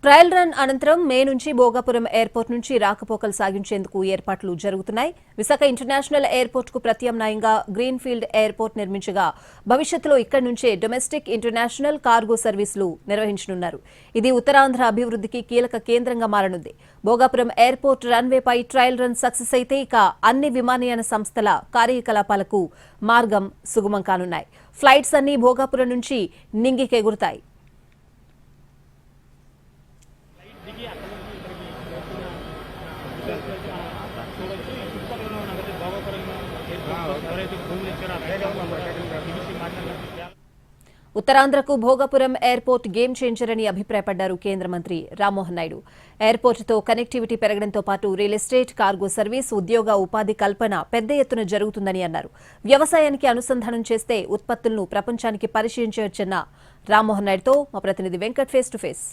Trial run అనంతరం మే నుంచి Bhogapuram airport నుంచి రాకపోకలు సాగించేందుకు ఏర్పాట్లు జరుగుతున్నాయి. విశాఖ ఇంటర్నేషనల్ ఎయిర్పోర్ట్ కు ప్రత్యామ్నాయంగా గ్రీన్ ఫీల్డ్ ఎయిర్పోర్ట్ నిర్మించగా భవిష్యత్తులో ఇక్కడి నుంచే డొమెస్టిక్ ఇంటర్నేషనల్ కార్గో సర్వీసులు నిర్వహించనున్నారు. ఇది ఉత్తరాంధ్ర అభివృద్ధికి కీలక కేంద్రంగా మారనుంది. భోగాపురం ఎయిర్పోర్ట్ రన్వేపై ట్రయల్ రన్ సక్సెస్ అయితే ఇక అన్ని విమానయాన సంస్థల కార్యకలాపాలకు మార్గం సుగమం కానున్నాయి. ఫ్లైట్స్ అన్ని భోగాపురం నుంచి నింగికెగురుతాయి. ఉత్తరాంధ్రకు భోగాపురం ఎయిర్పోర్ట్ గేమ్ చేంజర్ అని అభిప్రాయపడ్డారు కేంద్ర మంత్రి రామ్మోహన్ నాయుడు. ఎయిర్పోర్టుతో కనెక్టివిటీ పెరగడంతో పాటు రియల్ ఎస్టేట్, కార్గో సర్వీస్, ఉద్యోగ ఉపాధి కల్పన పెద్ద ఎత్తున జరుగుతుందని అన్నారు. వ్యవసాయానికి అనుసంధానం చేస్తే ఉత్పత్తులను ప్రపంచానికి పరిచయం చేయొచ్చన్న రామ్మోహన్ నాయుడుతో మా ప్రతినిధి వెంకట్ ఫేస్ టు ఫేస్.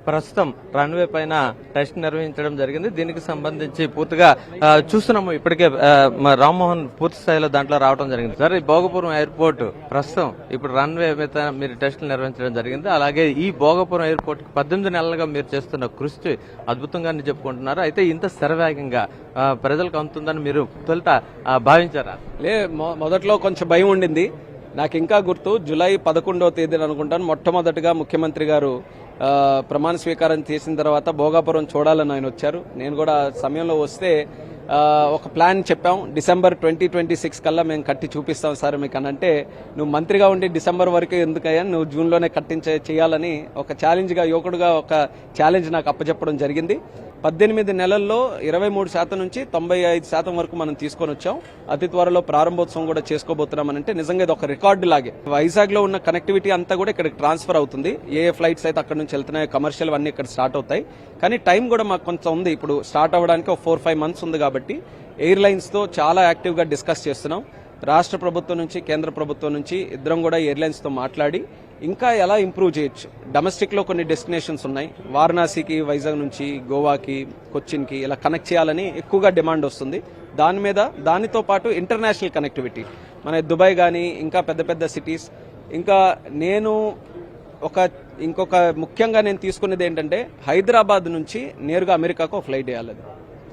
ప్రస్తుతం రన్వే పైన టెస్ట్ నిర్వహించడం జరిగింది. దీనికి సంబంధించి పూర్తిగా చూస్తున్నాము. ఇప్పటికే రామ్మోహన్ పూర్తి స్థాయిలో దాంట్లో రావడం జరిగింది. సార్, ఈ భోగపురం ఎయిర్పోర్ట్ ప్రస్తుతం ఇప్పుడు రన్వే మీద మీరు టెస్టులు నిర్వహించడం జరిగింది. అలాగే ఈ భోగపురం ఎయిర్పోర్ట్ 18 నెలలుగా మీరు చేస్తున్న కృషి అద్భుతంగా చెప్పుకుంటున్నారు. అయితే ఇంత శరవేగంగా ప్రజలకు అందుతుందని మీరు తొలుత భావించారా? మొదట్లో కొంచెం భయం ఉండింది. నాకు ఇంకా గుర్తు, జూలై 11వ తేదీన అనుకుంటాను మొట్టమొదటిగా ముఖ్యమంత్రి గారు ప్రమాణ స్వీకారం చేసిన తర్వాత భోగాపురం చూడాలని ఆయన వచ్చారు. నేను కూడా సమయంలో వస్తే ఒక ప్లాన్ చెప్పాం. డిసెంబర్ 2026 కల్లా మేము కట్టి చూపిస్తాం సార్ మీకు అని అంటే, నువ్వు మంత్రిగా ఉండి డిసెంబర్ వరకు ఎందుకయ్యా, నువ్వు జూన్లోనే చేయాలని ఒక ఛాలెంజ్గా, యువకుడుగా ఒక ఛాలెంజ్ నాకు అప్పచెప్పడం జరిగింది. 18 నెలల్లో 23% నుంచి 95% వరకు మనం తీసుకొని వచ్చాం. అతి త్వరలో ప్రారంభోత్సవం కూడా చేసుకోబోతున్నామనంటే నిజంగా ఇది ఒక రికార్డు లాగే. వైజాగ్ లో ఉన్న కనెక్టివిటీ అంతా కూడా ఇక్కడికి ట్రాన్స్ఫర్ అవుతుంది. ఏ ఫ్లైట్స్ అయితే అక్కడ నుంచి వెళ్తున్నాయో, కమర్షియల్ అన్ని ఇక్కడ స్టార్ట్ అవుతాయి. కానీ టైం కూడా మాకు కొంచెం ఉంది. ఇప్పుడు స్టార్ట్ అవ్వడానికి ఒక 4-5 మంత్స్ ఉంది కాబట్టి ఎయిర్లైన్స్ తో చాలా యాక్టివ్ గా డిస్కస్ చేస్తున్నాం. రాష్ట్ర ప్రభుత్వం నుంచి, కేంద్ర ప్రభుత్వం నుంచి ఇద్దరం కూడా ఎయిర్లైన్స్ తో మాట్లాడి ఇంకా ఎలా ఇంప్రూవ్ చేయొచ్చు. డొమెస్టిక్ లో కొన్ని డెస్టినేషన్స్ ఉన్నాయి. వారణాసికి, వైజాగ్ నుంచి గోవాకి, కొచ్చిన్కి ఇలా కనెక్ట్ చేయాలని ఎక్కువగా డిమాండ్ వస్తుంది. దానితో పాటు ఇంటర్నేషనల్ కనెక్టివిటీ, మన దుబాయ్ కానీ ఇంకా పెద్ద పెద్ద సిటీస్. ఇంకా నేను ఇంకొక ముఖ్యంగా నేను తీసుకునేది ఏంటంటే, హైదరాబాద్ నుంచి నేరుగా అమెరికాకు ఒక ఫ్లైట్ వేయాలి.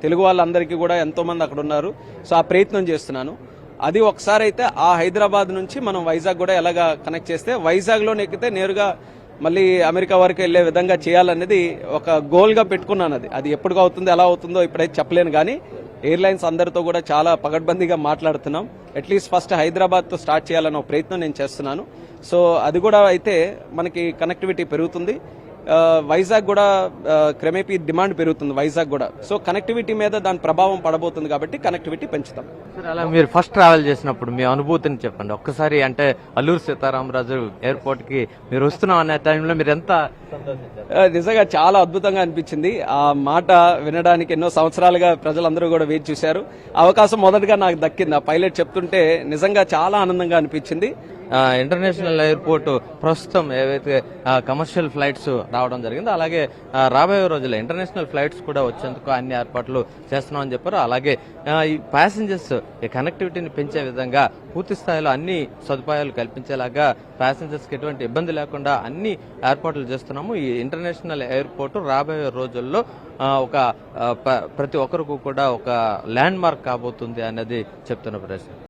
తెలుగు వాళ్ళందరికీ కూడా ఎంతో మంది అక్కడ ఉన్నారు. సో ఆ ప్రయత్నం చేస్తున్నాను. అది ఒకసారి అయితే ఆ హైదరాబాద్ నుంచి మనం వైజాగ్ కూడా ఎలాగా కనెక్ట్ చేస్తే, వైజాగ్ లో ఎక్కితే నేరుగా మళ్ళీ అమెరికా వరకు వెళ్లే విధంగా చేయాలనేది ఒక గోల్ గా పెట్టుకున్నాను. అది ఎప్పుడు అవుతుందో ఎలా అవుతుందో ఇప్పుడైతే చెప్పలేను. కానీ ఎయిర్లైన్స్ అందరితో కూడా చాలా పగడ్బందీగా మాట్లాడుతున్నాం. అట్లీస్ట్ ఫస్ట్ హైదరాబాద్ తో స్టార్ట్ చేయాలన్న ప్రయత్నం నేను చేస్తున్నాను. సో అది కూడా అయితే మనకి కనెక్టివిటీ పెరుగుతుంది. వైజాగ్ కూడా క్రమేపీ డిమాండ్ పెరుగుతుంది వైజాగ్ కూడా. సో కనెక్టివిటీ మీద దాని ప్రభావం పడబోతుంది కాబట్టి కనెక్టివిటీ పెంచుతాం. అలా మీరు ఫస్ట్ ట్రావెల్ చేసినప్పుడు మీ అనుభూతిని చెప్పండి ఒక్కసారి. అంటే అల్లూరు సీతారామరాజు ఎయిర్పోర్ట్ కి మీరు వస్తున్నాం అనే టైంలో మీరు ఎంత నిజంగా చాలా అద్భుతంగా అనిపించింది. ఆ మాట వినడానికి ఎన్నో సంవత్సరాలుగా ప్రజలందరూ కూడా వేచి చూశారు. అవకాశం మొదటగా నాకు దక్కింది. ఆ పైలట్ చెప్తుంటే నిజంగా చాలా ఆనందంగా అనిపించింది. ఇంటర్నేషనల్ ఎయిర్పోర్ట్ ప్రస్తుతం ఏవైతే కమర్షియల్ ఫ్లైట్స్ రావడం జరిగిందో, అలాగే రాబోయే రోజుల్లో ఇంటర్నేషనల్ ఫ్లైట్స్ కూడా వచ్చేందుకు అన్ని ఏర్పాట్లు చేస్తున్నామని చెప్పారు. అలాగే ఈ ప్యాసింజర్స్ కనెక్టివిటీని పెంచే విధంగా పూర్తి స్థాయిలో అన్ని సదుపాయాలు కల్పించేలాగా ప్యాసింజర్స్ కి ఎటువంటి ఇబ్బంది లేకుండా అన్ని ఏర్పాట్లు చేస్తున్నాము. ఈ ఇంటర్నేషనల్ ఎయిర్పోర్ట్ రాబోయే రోజుల్లో ప్రతి ఒక్కరికి కూడా ఒక ల్యాండ్ మార్క్ కాబోతుంది అనేది చెప్తున్న ప్రశ్న.